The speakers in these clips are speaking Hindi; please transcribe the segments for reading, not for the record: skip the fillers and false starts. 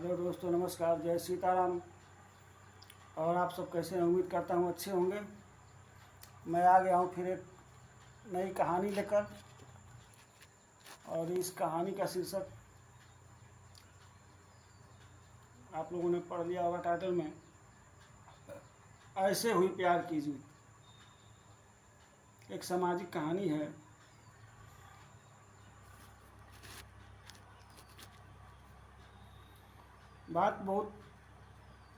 हेलो दोस्तों, नमस्कार, जय सीताराम। और आप सब कैसे हैं? उम्मीद करता हूँ अच्छे होंगे। मैं आ गया हूँ फिर एक नई कहानी लेकर, और इस कहानी का शीर्षक आप लोगों ने पढ़ लिया होगा टाइटल में, ऐसे हुई प्यार की जीत। एक सामाजिक कहानी है। बात बहुत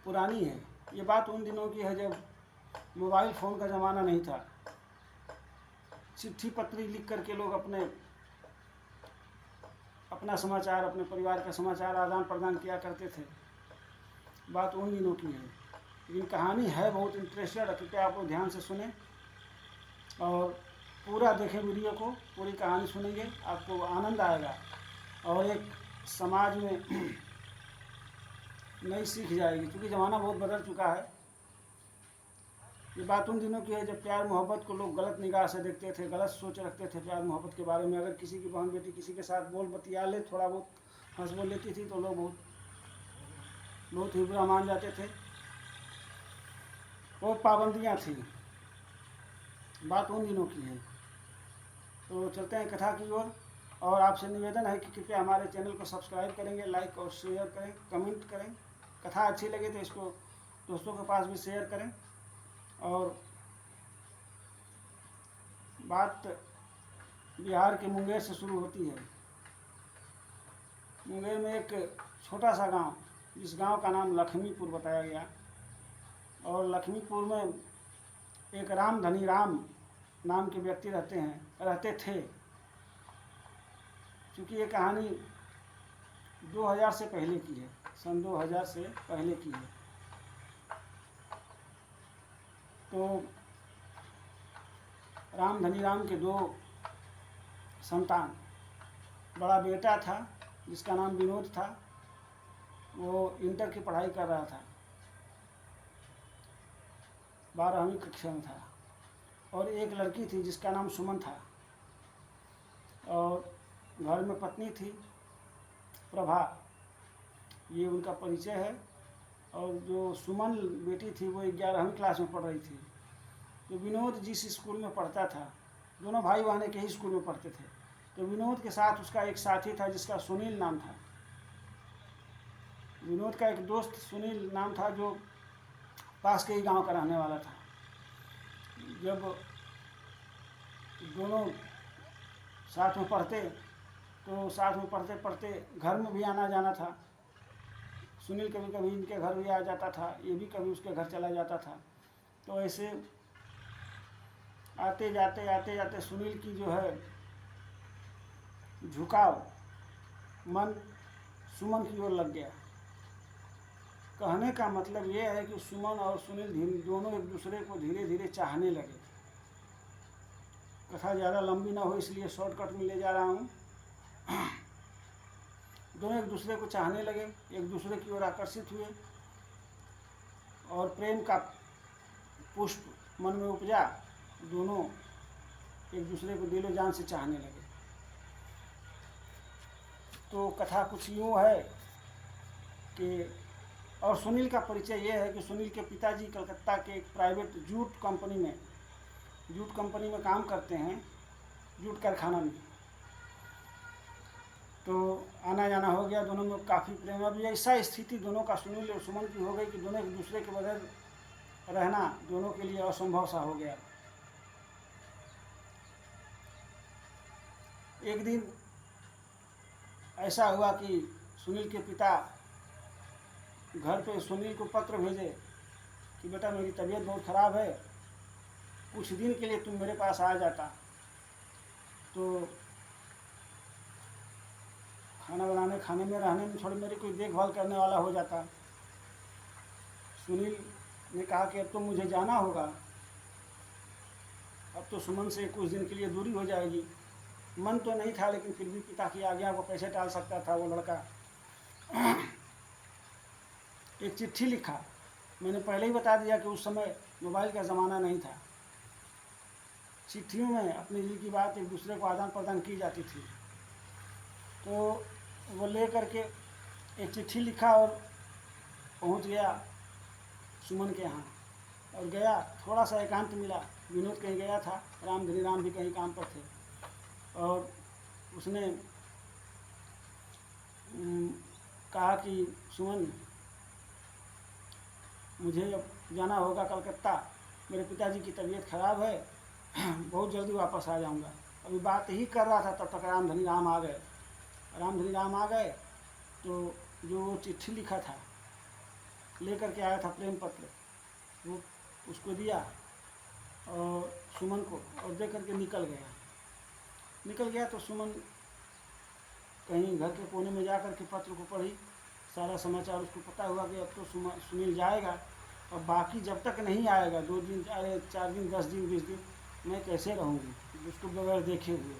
पुरानी है। ये बात उन दिनों की है जब मोबाइल फ़ोन का ज़माना नहीं था। चिट्ठी पत्री लिख करके लोग अपना समाचार, अपने परिवार का समाचार आदान प्रदान किया करते थे। बात उन दिनों की है, लेकिन कहानी है बहुत इंटरेस्टेड। कृपया आप लोग ध्यान से सुने और पूरा देखें वीडियो को। पूरी कहानी सुनेंगे, आपको आनंद आएगा और एक समाज में नई सीख जाएगी, क्योंकि ज़माना बहुत बदल चुका है। ये बात उन दिनों की है जब प्यार मोहब्बत को लोग गलत निगाह से देखते थे, गलत सोच रखते थे प्यार मोहब्बत के बारे में। अगर किसी की बहन बेटी किसी के साथ बोल बतिया ले, थोड़ा बहुत हंस बोल लेती थी, तो लोग बहुत ही बुरा मान जाते थे। वो पाबंदियाँ थी। बात उन दिनों की है। तो चलते हैं कथा की ओर। और आपसे निवेदन है कि कृपया हमारे चैनल को सब्सक्राइब करेंगे, लाइक और शेयर करें, कमेंट करें। कथा अच्छी लगे तो इसको दोस्तों के पास भी शेयर करें। और बात बिहार के मुंगेर से शुरू होती है। मुंगेर में एक छोटा सा गांव, जिस गांव का नाम लक्ष्मीपुर बताया गया। और लक्ष्मीपुर में एक रामधनी राम नाम के व्यक्ति रहते थे। क्योंकि ये कहानी 2000 से पहले की है, सन 2000 से पहले की है। तो रामधनी राम के 2 संतान, बड़ा बेटा था जिसका नाम विनोद था, वो इंटर की पढ़ाई कर रहा था, 12वीं कक्षा में था। और एक लड़की थी जिसका नाम सुमन था। और घर में पत्नी थी प्रभा, ये उनका परिचय है। और जो सुमन बेटी थी वो 11वीं क्लास में पढ़ रही थी। तो विनोद जिस स्कूल में पढ़ता था, दोनों भाई बहन एक ही स्कूल में पढ़ते थे। तो विनोद के साथ उसका एक साथी था जिसका सुनील नाम था। विनोद का एक दोस्त सुनील नाम था, जो पास के ही गांव का रहने वाला था। जब दोनों साथ में पढ़ते, तो साथ में पढ़ते पढ़ते घर में भी आना जाना था। सुनील कभी कभी इनके घर भी आ जाता था, ये भी कभी उसके घर चला जाता था। तो ऐसे आते जाते सुनील की जो है झुकाव मन सुमन की ओर लग गया। कहने का मतलब ये है कि सुमन और सुनील दोनों एक दूसरे को धीरे धीरे चाहने लगे। कथा ज़्यादा लंबी ना हो इसलिए शॉर्टकट में ले जा रहा हूँ। दोनों एक दूसरे को चाहने लगे, एक दूसरे की ओर आकर्षित हुए, और प्रेम का पुष्प मन में उपजा। दोनों एक दूसरे को दिलो जान से चाहने लगे। तो कथा कुछ यूँ है कि, और सुनील का परिचय ये है कि सुनील के पिताजी कलकत्ता के एक प्राइवेट जूट कंपनी में काम करते हैं, जूट कारखाना में। तो आना जाना हो गया, दोनों में काफ़ी प्रेम। अब ऐसा स्थिति दोनों का सुनील और सुमन की हो गई कि दोनों एक दूसरे के बगैर रहना दोनों के लिए असंभव सा हो गया। एक दिन ऐसा हुआ कि सुनील के पिता घर पे सुनील को पत्र भेजे कि बेटा मेरी तबीयत बहुत ख़राब है, कुछ दिन के लिए तुम मेरे पास आ जाता तो खाना बनाने, खाने में, रहने में थोड़ी मेरी कोई देखभाल करने वाला हो जाता। सुनील ने कहा कि अब तो मुझे जाना होगा, अब तो सुमन से कुछ दिन के लिए दूरी हो जाएगी। मन तो नहीं था, लेकिन फिर भी पिता की आज्ञा को कैसे टाल सकता था वो लड़का। एक चिट्ठी लिखा। मैंने पहले ही बता दिया कि उस समय मोबाइल का ज़माना नहीं था। चिट्ठियों में अपने दिल की बात एक दूसरे को आदान प्रदान की जाती थी। तो वो ले करके एक चिट्ठी लिखा और पहुंच गया सुमन के यहाँ। और गया, थोड़ा सा एकांत मिला। विनोद कहीं गया था, राम धनी राम भी कहीं काम पर थे। और उसने कहा कि सुमन, मुझे अब जाना होगा कलकत्ता, मेरे पिताजी की तबीयत खराब है, बहुत जल्दी वापस आ जाऊंगा। अभी बात ही कर रहा था तब तक राम धनी राम आ गए। राम धनी राम आ गए तो जो वो चिट्ठी लिखा था लेकर के आया था, प्रेम पत्र, वो उसको दिया और सुमन को, और दे करके निकल गया। तो सुमन कहीं घर के कोने में जा कर के पत्र को पढ़ी, सारा समाचार उसको पता हुआ कि अब तो सुनील जाएगा, और बाकी जब तक नहीं आएगा, 2 दिन, 4 दिन, 10 दिन, 20 दिन, मैं कैसे रहूँगी उसको बगैर देखे हुए।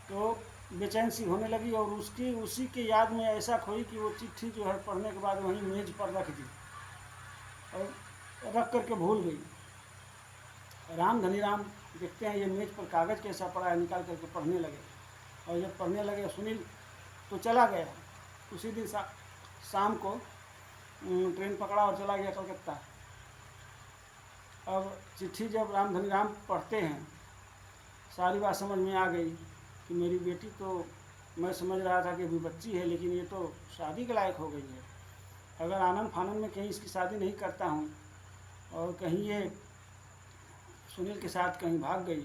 तो बेचैन सी होने लगी और उसी के याद में ऐसा खोई कि वो चिट्ठी जो है पढ़ने के बाद वहीं मेज पर रख दी और रख करके भूल गई। राम धनी राम देखते हैं ये मेज पर कागज़ कैसा पड़ा है, निकाल करके पढ़ने लगे। और जब पढ़ने लगे सुनील तो चला गया। उसी दिन शाम को ट्रेन पकड़ा और चला गया कलकत्ता। अब चिट्ठी जब राम धनी राम पढ़ते हैं, सारी बात समझ में आ गई कि मेरी बेटी तो, मैं समझ रहा था कि अभी बच्ची है, लेकिन ये तो शादी के लायक हो गई है। अगर आनन फानन में कहीं इसकी शादी नहीं करता हूँ और कहीं ये सुनील के साथ कहीं भाग गई,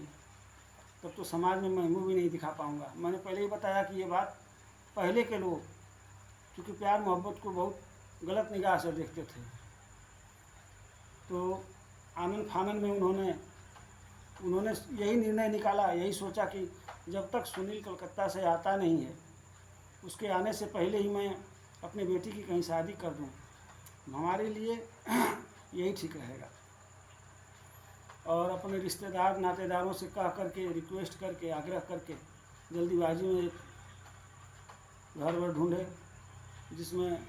तब तो समाज में मैं मुँह भी नहीं दिखा पाऊँगा। मैंने पहले ही बताया कि ये बात पहले के लोग क्योंकि प्यार मोहब्बत को बहुत गलत निगाह से देखते थे, तो आनन फानन में उन्होंने यही निर्णय निकाला, यही सोचा कि जब तक सुनील कलकत्ता से आता नहीं है, उसके आने से पहले ही मैं अपनी बेटी की कहीं शादी कर दूं, हमारे लिए यही ठीक रहेगा। और अपने रिश्तेदार नातेदारों से कह करके, रिक्वेस्ट करके, आग्रह करके जल्दीबाजी में एक घर वर ढूंढे जिसमें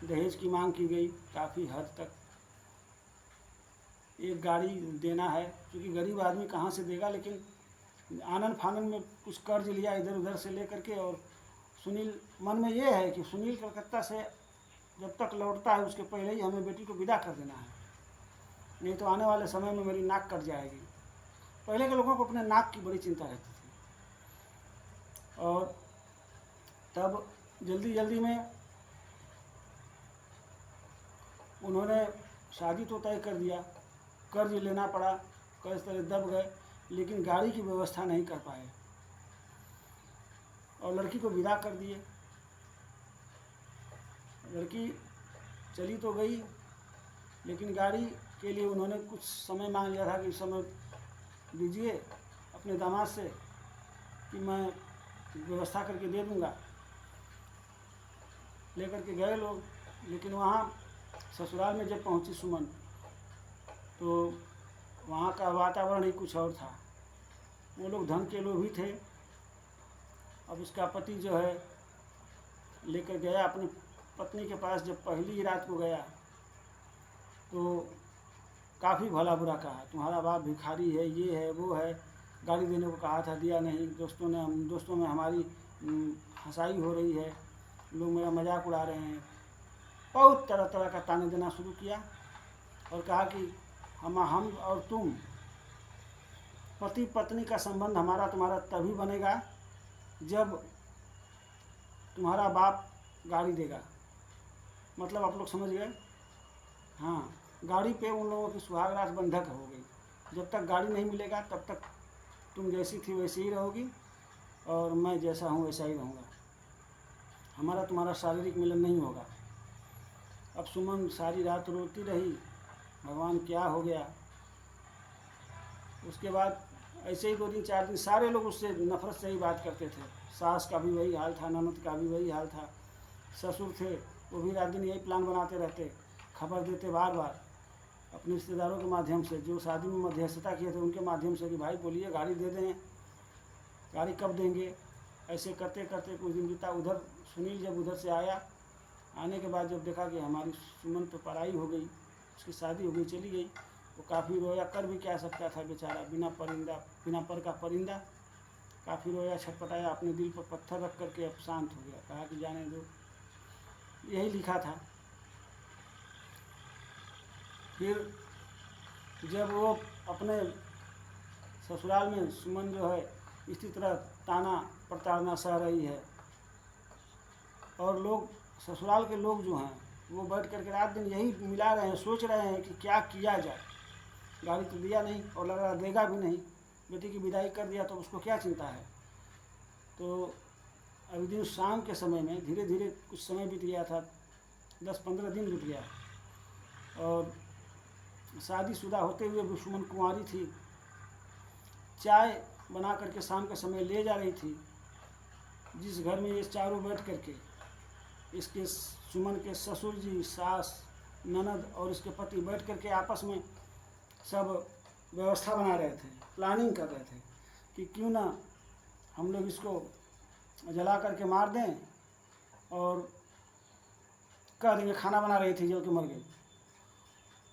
दहेज की मांग की गई काफ़ी हद तक। एक गाड़ी देना है, क्योंकि गरीब आदमी कहाँ से देगा, लेकिन आनन फानन में कुछ कर्ज लिया इधर उधर से ले करके। और सुनील मन में ये है कि सुनील कलकत्ता से जब तक लौटता है उसके पहले ही हमें बेटी को विदा कर देना है, नहीं तो आने वाले समय में मेरी नाक कट जाएगी। पहले के लोगों को अपने नाक की बड़ी चिंता रहती थी। और तब जल्दी में उन्होंने शादी तो तय कर दिया, कर्ज लेना पड़ा, कर्ज तरह दब गए, लेकिन गाड़ी की व्यवस्था नहीं कर पाए और लड़की को विदा कर दिए। लड़की चली तो गई, लेकिन गाड़ी के लिए उन्होंने कुछ समय मांग लिया था कि समय दीजिए अपने दामाद से कि मैं व्यवस्था करके दे दूँगा। लेकर के गए लोग, लेकिन वहाँ ससुराल में जब पहुँची सुमन तो वहाँ का वातावरण ही कुछ और था। वो लोग धन के लोभी थे। अब उसका पति जो है लेकर गया अपनी पत्नी के पास, जब पहली ही रात को गया तो काफ़ी भला बुरा कहा, तुम्हारा बाप भिखारी है, ये है, वो है, गाड़ी देने को कहा था, दिया नहीं, दोस्तों में हमारी हंसाई हो रही है, लोग मेरा मजाक उड़ा रहे हैं। बहुत तरह तरह का ताने देना शुरू किया और कहा कि हम और तुम, पति पत्नी का संबंध हमारा तुम्हारा तभी बनेगा जब तुम्हारा बाप गाड़ी देगा। मतलब आप लोग समझ गए? हाँ, गाड़ी पे उन लोगों की सुहागरात बंधक हो गई। जब तक गाड़ी नहीं मिलेगा तब तक तुम जैसी थी वैसी ही रहोगी और मैं जैसा हूँ वैसा ही रहूँगा, हमारा तुम्हारा शारीरिक मिलन नहीं होगा। अब सुमन सारी रात रोती रही, भगवान क्या हो गया। उसके बाद ऐसे ही 2 दिन 4 दिन सारे लोग उससे नफरत से ही बात करते थे। सास का भी वही हाल था, ननद का भी वही हाल था, ससुर थे वो भी रात दिन यही प्लान बनाते रहते, खबर देते बार बार अपने रिश्तेदारों के माध्यम से, जो शादी में मध्यस्थता किए थे उनके माध्यम से कि भाई बोलिए गाड़ी दे दें, गाड़ी कब देंगे। ऐसे करते करते कुछ दिन बीता। उधर सुनील जब उधर से आया, आने के बाद जब देखा कि हमारी सुमन तो पराई हो गई, उसकी शादी हो गई, चली गई, वो काफ़ी रोया। कर भी क्या सकता था बेचारा, बिना पर का परिंदा। काफ़ी रोया, छटपटाया, अपने दिल पर पत्थर रख करके अब शांत हो गया। कहा कि जाने दो, यही लिखा था। फिर जब वो अपने ससुराल में सुमन जो है इसी तरह ताना प्रताड़ना सह रही है, और लोग ससुराल के लोग जो हैं वो बैठ करके रात दिन यही मिला रहे हैं, सोच रहे हैं कि क्या किया जाए। गाड़ी तो दिया नहीं और लग रहा देगा भी नहीं, बेटी की विदाई कर दिया तो उसको क्या चिंता है। तो अभी दिन शाम के समय में धीरे धीरे कुछ समय बीत गया था, 10-15 दिन बीत गया, और शादीशुदा होते हुए भी सुमन कुंवारी थी। चाय बना करके शाम के समय ले जा रही थी। जिस घर में ये चारों बैठ करके इसके सुमन के ससुर जी, सास, ननद और इसके पति बैठ करके आपस में सब व्यवस्था बना रहे थे, प्लानिंग कर रहे थे कि क्यों ना हम लोग इसको जला करके मार दें, और कह देंगे खाना बना रही थी जल के मर गई,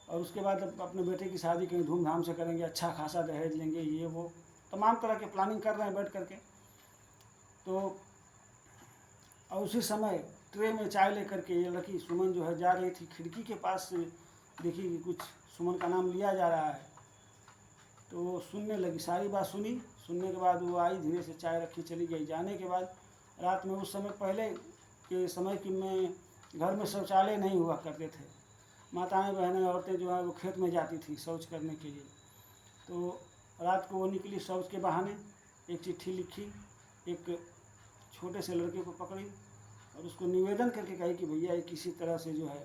और उसके बाद अपने बेटे की शादी कहीं धूमधाम से करेंगे, अच्छा खासा दहेज लेंगे, ये वो तमाम तरह के प्लानिंग कर रहे हैं बैठ करके। तो और उसी समय ट्रे में चाय लेकर के ये लड़की सुमन जो है जा रही थी, खिड़की के पास से देखी कि कुछ सुमन का नाम लिया जा रहा है, तो वो सुनने लगी, सारी बात सुनी। सुनने के बाद वो आई, धीरे से चाय रखी, चली गई। जाने के बाद रात में, उस समय पहले के समय कि में घर में शौचालय नहीं हुआ करते थे, माताएं बहनें औरतें जो है वो खेत में जाती थी शौच करने के लिए। तो रात को वो निकली शौच के बहाने, एक चिट्ठी लिखी, एक छोटे से लड़के को पकड़ी और उसको निवेदन करके कही कि भैया ये किसी तरह से जो है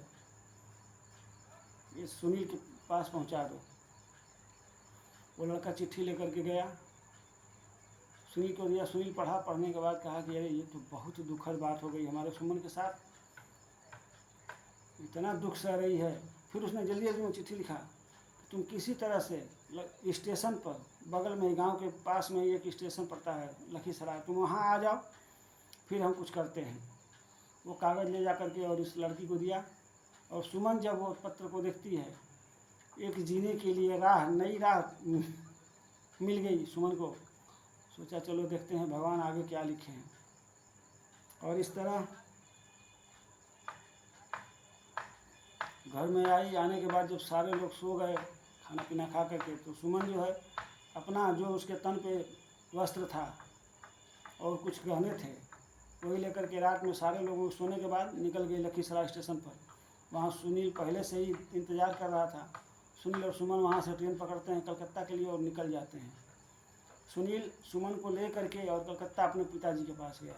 ये सुनील के पास पहुंचा दो। वो लड़का चिट्ठी लेकर के गया, सुनील को दिया। सुनील पढ़ा, पढ़ने के बाद कहा कि अरे ये तो बहुत दुखद बात हो गई हमारे सुमन के साथ, इतना दुख सह रही है। फिर उसने जल्दी जल्दी में चिट्ठी लिखा कि तुम किसी तरह से स्टेशन पर, बगल में गांव के पास में एक स्टेशन पड़ता है लखीसराय, तुम वहाँ आ जाओ, फिर हम कुछ करते हैं। वो कागज़ ले जा करके और इस लड़की को दिया। और सुमन जब वो पत्र को देखती है, एक जीने के लिए राह, नई राह मिल गई सुमन को। सोचा चलो देखते हैं भगवान आगे क्या लिखे हैं। और इस तरह घर में आई। आने के बाद जब सारे लोग सो गए खाना पीना खा करके, तो सुमन जो है अपना जो उसके तन पे वस्त्र था और कुछ गहने थे वही लेकर के रात में सारे लोगों को सोने के बाद निकल गई लखीसराय स्टेशन पर। वहाँ सुनील पहले से ही इंतज़ार कर रहा था। सुनील और सुमन वहाँ से ट्रेन पकड़ते हैं कलकत्ता के लिए और निकल जाते हैं। सुनील सुमन को ले करके और कलकत्ता अपने पिताजी के पास गया।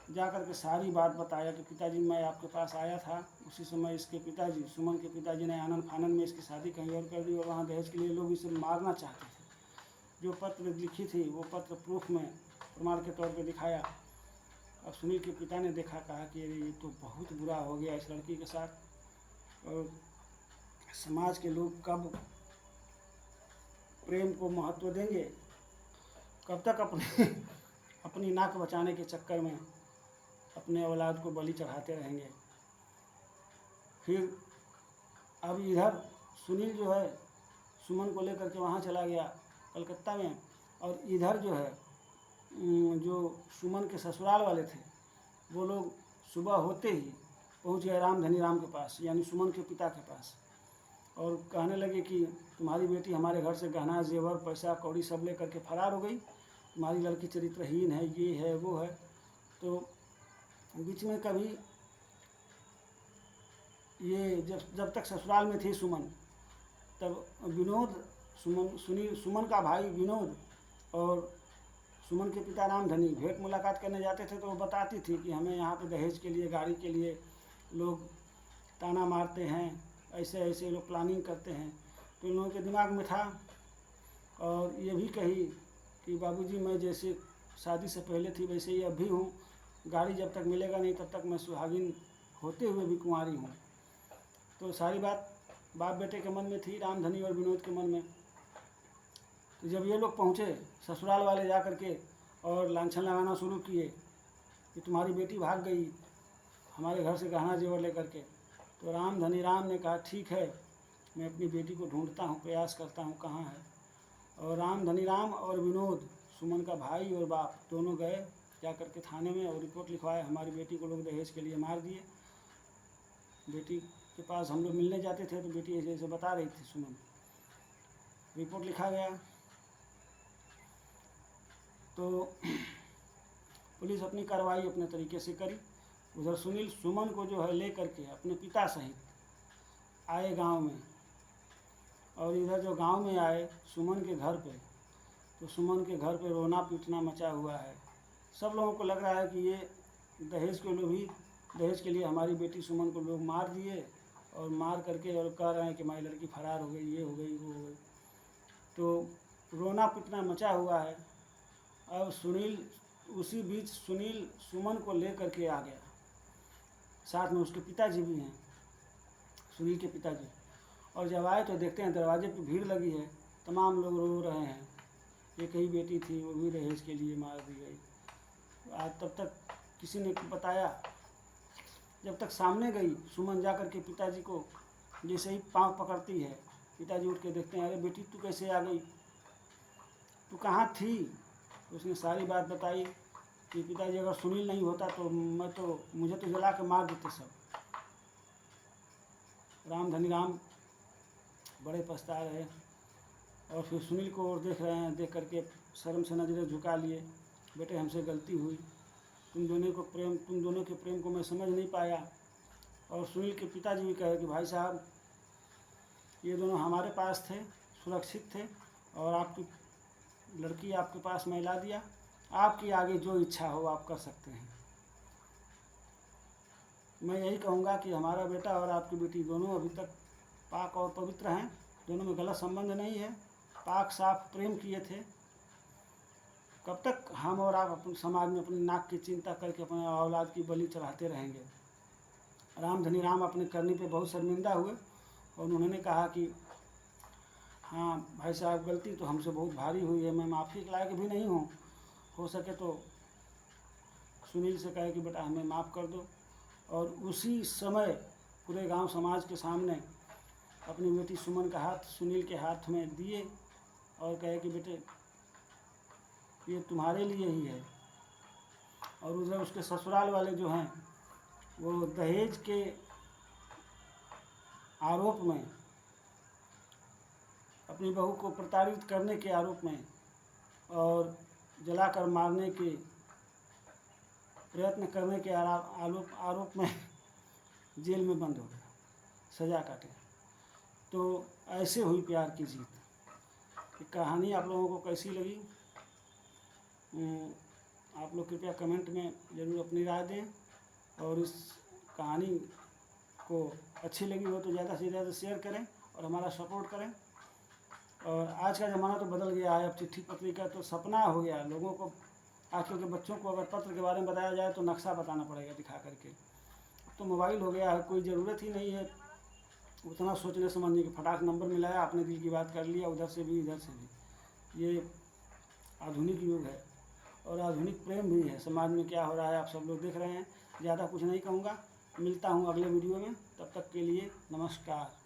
जा कर के सारी बात बताया कि पिताजी मैं आपके पास आया था, उसी समय इसके पिताजी, सुमन के पिताजी ने आनंद फानन में इसकी शादी कहीं और कर दी, और वहाँ दहेज के लिए लोग इसे मारना चाहते थे। जो पत्र लिखी थी वो पत्र प्रूफ में प्रमाण के तौर पे दिखाया। और सुनील के पिता ने देखा, कहा कि अरे ये तो बहुत बुरा हो गया इस लड़की के साथ, और समाज के लोग कब प्रेम को महत्व देंगे, कब तक अपनी नाक बचाने के चक्कर में अपने औलाद को बलि चढ़ाते रहेंगे। फिर अब इधर सुनील जो है सुमन को लेकर के वहाँ चला गया कलकत्ता में, और इधर जो है जो सुमन के ससुराल वाले थे वो लोग सुबह होते ही पहुँच गए राम धनी राम के पास, यानी सुमन के पिता के पास, और कहने लगे कि तुम्हारी बेटी हमारे घर से गहना जेवर पैसा कौड़ी सब ले करके फरार हो गई, तुम्हारी लड़की चरित्रहीन है, ये है वो है। तो बीच में कभी ये जब तक ससुराल में थी सुमन, तब विनोद, सुमन का भाई विनोद और सुमन के पिता रामधनी भेंट मुलाकात करने जाते थे, तो वो बताती थी कि हमें यहाँ पे दहेज के लिए, गाड़ी के लिए लोग ताना मारते हैं, ऐसे ऐसे लोग प्लानिंग करते हैं। तो इन लोगों के दिमाग में था। और ये भी कही कि बाबूजी मैं जैसे शादी से पहले थी वैसे ही अब भी हूँ, गाड़ी जब तक मिलेगा नहीं तब तक मैं सुहागिन होते हुए भी कुंवारी हूँ। तो सारी बात बाप बेटे के मन में थी, रामधनी और विनोद के मन में। तो जब ये लोग पहुँचे, ससुराल वाले जा कर के और लांछन लगाना शुरू किए कि तुम्हारी बेटी भाग गई हमारे घर से गहना जेवर लेकर के। तो रामधनी राम ने कहा ठीक है, मैं अपनी बेटी को ढूंढता हूँ, प्रयास करता हूँ कहाँ है। और रामधनी राम और विनोद, सुमन का भाई और बाप, दोनों गए जा करके थाने में और रिपोर्ट लिखवाया, हमारी बेटी को लोग दहेज के लिए मार दिए। बेटी के पास हम लोग मिलने जाते थे तो बेटी ऐसे ऐसे बता रही थी सुमन। रिपोर्ट लिखा गया तो पुलिस अपनी कार्रवाई अपने तरीके से करी। उधर सुनील सुमन को जो है ले करके अपने पिता सहित आए गांव में, और इधर जो गांव में आए सुमन के घर पे, तो सुमन के घर पे रोना पीटना मचा हुआ है। सब लोगों को लग रहा है कि ये दहेज के लोग ही, दहेज के लिए हमारी बेटी सुमन को लोग मार दिए और मार करके और कह रहे हैं कि हमारी लड़की फरार हो गई, ये हो गई, वो हो गई। तो रोना पीटना मचा हुआ है। अब सुनील, उसी बीच सुनील सुमन को ले करके आ गया, साथ में उसके पिताजी भी हैं, सुनील के पिताजी। और जब आए तो देखते हैं दरवाजे पे भीड़ लगी है, तमाम लोग रो रहे हैं, एक ही बेटी थी वो भी दहेज के लिए मार दी गई। आज तब तक किसी ने बताया, जब तक सामने गई सुमन जा कर के पिताजी को जैसे ही पाँव पकड़ती है, पिताजी उठ के देखते हैं, अरे बेटी तू कैसे आ गई, तू कहाँ थी? उसने सारी बात बताई कि पिताजी अगर सुनील नहीं होता तो मुझे तो जला के मार देते सब। राम धनी राम बड़े पछता रहे और फिर सुनील को और देख रहे हैं, देख करके शर्म से नजरें झुका लिए। बेटे हमसे गलती हुई, तुम दोनों के प्रेम को मैं समझ नहीं पाया। और सुनील के पिताजी भी कहे कि भाई साहब ये दोनों हमारे पास थे, सुरक्षित थे, और आपकी लड़की आपके पास मैं ला दिया, आपकी आगे जो इच्छा हो आप कर सकते हैं। मैं यही कहूँगा कि हमारा बेटा और आपकी बेटी दोनों अभी तक पाक और पवित्र हैं, दोनों में गलत संबंध नहीं है, पाक साफ प्रेम किए थे। कब तक हम और आप अपने समाज में अपनी नाक की चिंता करके अपने औलाद की बलि चढ़ाते रहेंगे? राम धनी राम अपने करने पे बहुत शर्मिंदा हुए और उन्होंने कहा कि हाँ भाई साहब गलती तो हमसे बहुत भारी हुई है, मैं माफ़ी के लायक भी नहीं हूँ, हो सके तो सुनील से कहे कि बेटा हमें माफ़ कर दो। और उसी समय पूरे गांव समाज के सामने अपनी बेटी सुमन का हाथ सुनील के हाथ में दिए और कहे कि बेटे ये तुम्हारे लिए ही है। और उधर उसके ससुराल वाले जो हैं वो दहेज के आरोप में, अपनी बहू को प्रताड़ित करने के आरोप में और जलाकर मारने के प्रयत्न करने के आरोप में जेल में बंद हो गया, सज़ा काटे। तो ऐसे हुई प्यार की जीत। कहानी आप लोगों को कैसी लगी? आप लोग कृपया कमेंट में ज़रूर अपनी राय दें, और इस कहानी को अच्छी लगी हो तो ज़्यादा से ज़्यादा शेयर करें और हमारा सपोर्ट करें। और आज का ज़माना तो बदल गया है, अब चिट्ठी पत्री का तो सपना हो गया लोगों को। आजकल के बच्चों को अगर पत्र के बारे में बताया जाए तो नक्शा बताना पड़ेगा दिखा करके। तो मोबाइल हो गया है, कोई ज़रूरत ही नहीं है उतना सोचने समझने की। फटाक नंबर मिलाया, अपने दिल की बात कर लिया, उधर से भी इधर से भी। ये आधुनिक युग है और आधुनिक प्रेम भी है। समाज में क्या हो रहा है आप सब लोग देख रहे हैं। ज़्यादा कुछ नहीं कहूँगा, मिलता हूँ अगले वीडियो में, तब तक के लिए नमस्कार।